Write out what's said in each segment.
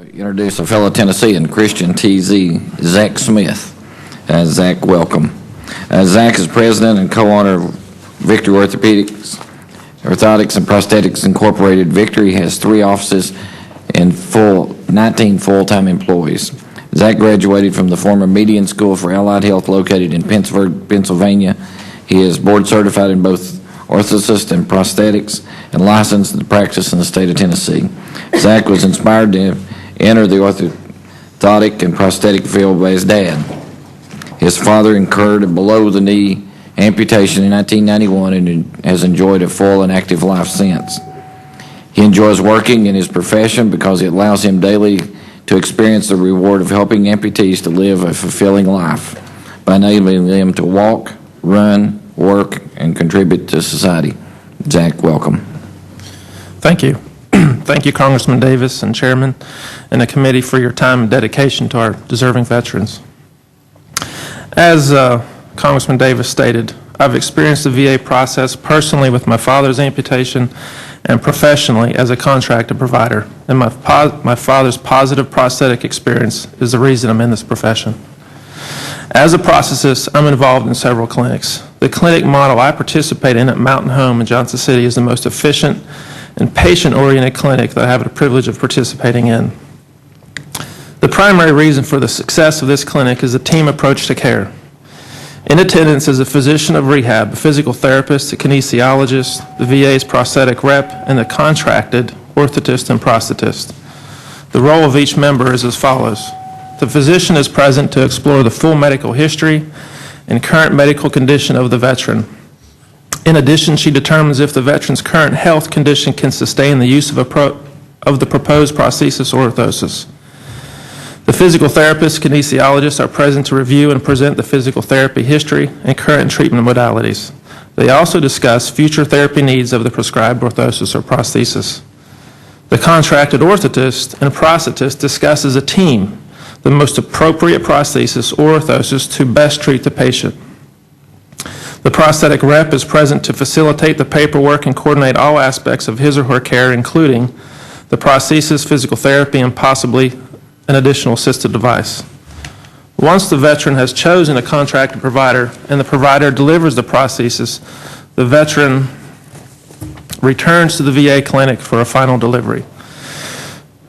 Introduce a fellow Tennessean, Christian TZ, Zach Smith. Zach, welcome. Zach is president and co-owner of Victory Orthotics and Prosthetics Incorporated. Victory has 3 offices and 19 full-time employees. Zach graduated from the former Median School for Allied Health located in Pittsburgh, Pennsylvania. He is board certified in both orthotist and prosthetics and licensed to practice in the state of Tennessee. Zach was inspired to enter the orthotic and prosthetic field by his dad. His father incurred a below-the-knee amputation in 1991 and has enjoyed a full and active life since. He enjoys working in his profession because it allows him daily to experience the reward of helping amputees to live a fulfilling life by enabling them to walk, run, work, and contribute to society. Zach, welcome. Thank you. Thank you, Congressman Davis and Chairman and the committee for your time and dedication to our deserving veterans. As Congressman Davis stated, I've experienced the VA process personally with my father's amputation and professionally as a contracted provider. And my father's positive prosthetic experience is the reason I'm in this profession. As a prosthetist, I'm involved in several clinics. The clinic model I participate in at Mountain Home in Johnson City is the most efficient and patient-oriented clinic that I have the privilege of participating in. The primary reason for the success of this clinic is the team approach to care. In attendance is a physician of rehab, a physical therapist, a kinesiologist, the VA's prosthetic rep, and the contracted orthotist and prosthetist. The role of each member is as follows. The physician is present to explore the full medical history and current medical condition of the veteran. In addition, she determines if the veteran's current health condition can sustain the use of the proposed prosthesis or orthosis. The physical therapist, kinesiologists are present to review and present the physical therapy history and current treatment modalities. They also discuss future therapy needs of the prescribed orthosis or prosthesis. The contracted orthotist and prosthetist discuss as a team the most appropriate prosthesis or orthosis to best treat the patient. The prosthetic rep is present to facilitate the paperwork and coordinate all aspects of his or her care, including the prosthesis, physical therapy, and possibly an additional assistive device. Once the veteran has chosen a contracted provider and the provider delivers the prosthesis, the veteran returns to the VA clinic for a final delivery.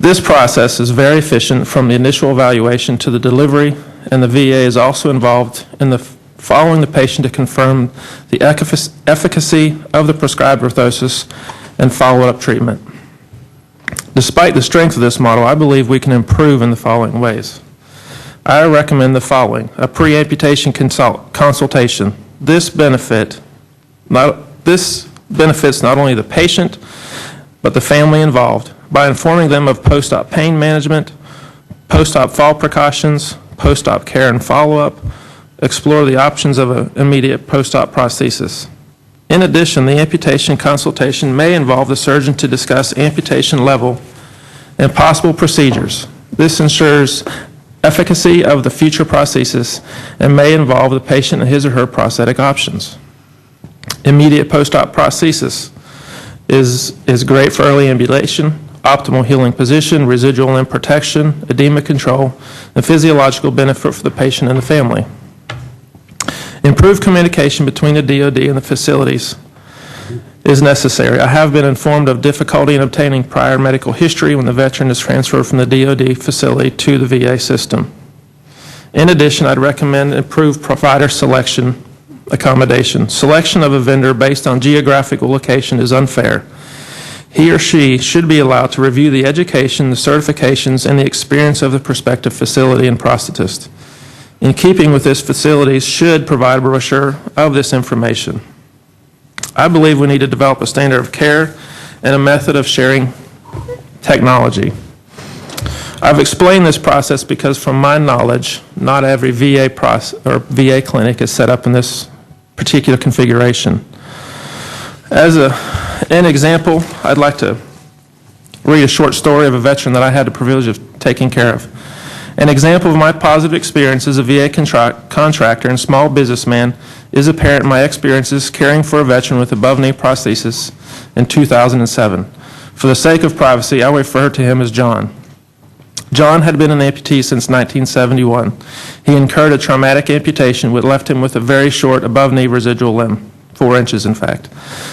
This process is very efficient from the initial evaluation to the delivery, and the VA is also involved in following the patient to confirm the efficacy of the prescribed orthosis and follow-up treatment. Despite the strength of this model, I believe we can improve in the following ways. I recommend the following: a pre-amputation consultation. This benefits not only the patient, but the family involved by informing them of post-op pain management, post-op fall precautions, post-op care and follow-up, explore the options of an immediate post-op prosthesis. In addition, the amputation consultation may involve the surgeon to discuss amputation level and possible procedures. This ensures efficacy of the future prosthesis and may involve the patient and his or her prosthetic options. Immediate post-op prosthesis is great for early ambulation, optimal healing position, residual limb protection, edema control, and physiological benefit for the patient and the family. Improved communication between the DoD and the facilities is necessary. I have been informed of difficulty in obtaining prior medical history when the veteran is transferred from the DoD facility to the VA system. In addition, I'd recommend improved provider selection accommodation. Selection of a vendor based on geographical location is unfair. He or she should be allowed to review the education, the certifications, and the experience of the prospective facility and prosthetist. In keeping with this, facilities should provide a brochure of this information. I believe we need to develop a standard of care and a method of sharing technology. I've explained this process because from my knowledge, not every VA clinic is set up in this particular configuration. As an example, I'd like to read a short story of a veteran that I had the privilege of taking care of. An example of my positive experience as a VA contractor and small businessman is apparent in my experiences caring for a veteran with above-knee prosthesis in 2007. For the sake of privacy, I refer to him as John. John had been an amputee since 1971. He incurred a traumatic amputation which left him with a very short above-knee residual limb, 4 inches in fact.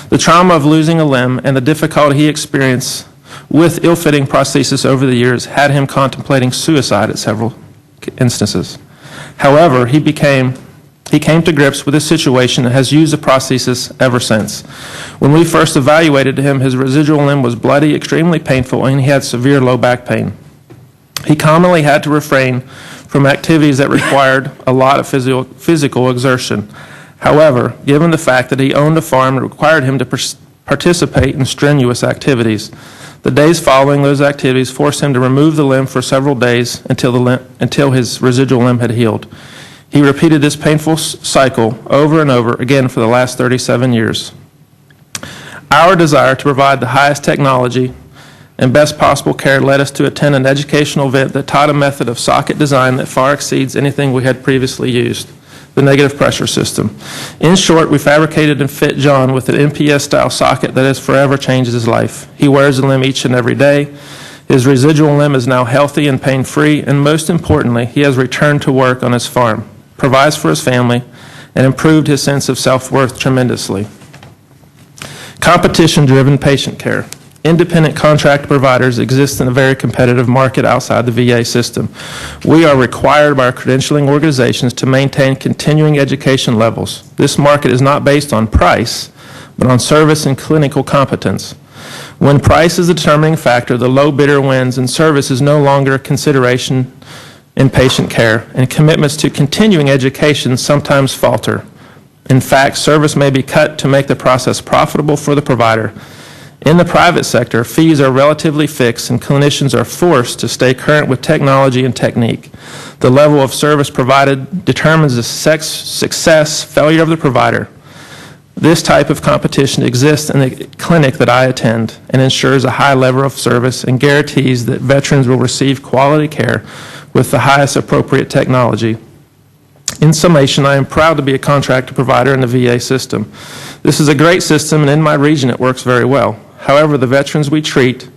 The trauma of losing a limb and the difficulty he experienced with ill-fitting prosthesis over the years had him contemplating suicide at several instances. However, he came to grips with his situation and has used the prosthesis ever since. When we first evaluated him, his residual limb was bloody, extremely painful, and he had severe low back pain. He commonly had to refrain from activities that required a lot of physical exertion. However, given the fact that he owned a farm that required him to participate in strenuous activities, the days following those activities forced him to remove the limb for several days until his residual limb had healed. He repeated this painful cycle over and over again for the last 37 years. Our desire to provide the highest technology and best possible care led us to attend an educational event that taught a method of socket design that far exceeds anything we had previously used, the negative pressure system. In short, we fabricated and fit John with an MPS-style socket that has forever changed his life. He wears the limb each and every day. His residual limb is now healthy and pain-free, and most importantly, he has returned to work on his farm, provides for his family, and improved his sense of self-worth tremendously. Competition-driven patient care. Independent contract providers exist in a very competitive market outside the VA system. We are required by our credentialing organizations to maintain continuing education levels. This market is not based on price, but on service and clinical competence. When price is the determining factor, the low bidder wins, and service is no longer a consideration in patient care, and commitments to continuing education sometimes falter. In fact, service may be cut to make the process profitable for the provider. In the private sector, fees are relatively fixed and clinicians are forced to stay current with technology and technique. The level of service provided determines the success, failure of the provider. This type of competition exists in the clinic that I attend and ensures a high level of service and guarantees that veterans will receive quality care with the highest appropriate technology. In summation, I am proud to be a contractor provider in the VA system. This is a great system, and in my region it works very well. However, the veterans we treat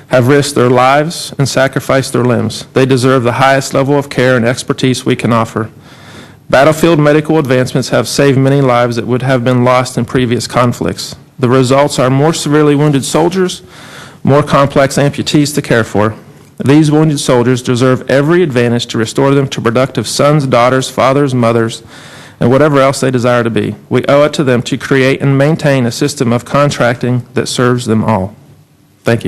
have risked their lives and sacrificed their limbs. They deserve the highest level of care and expertise we can offer. Battlefield medical advancements have saved many lives that would have been lost in previous conflicts. The results are more severely wounded soldiers, more complex amputees to care for. These wounded soldiers deserve every advantage to restore them to productive sons, daughters, fathers, mothers, and whatever else they desire to be. We owe it to them to create and maintain a system of contracting that serves them all.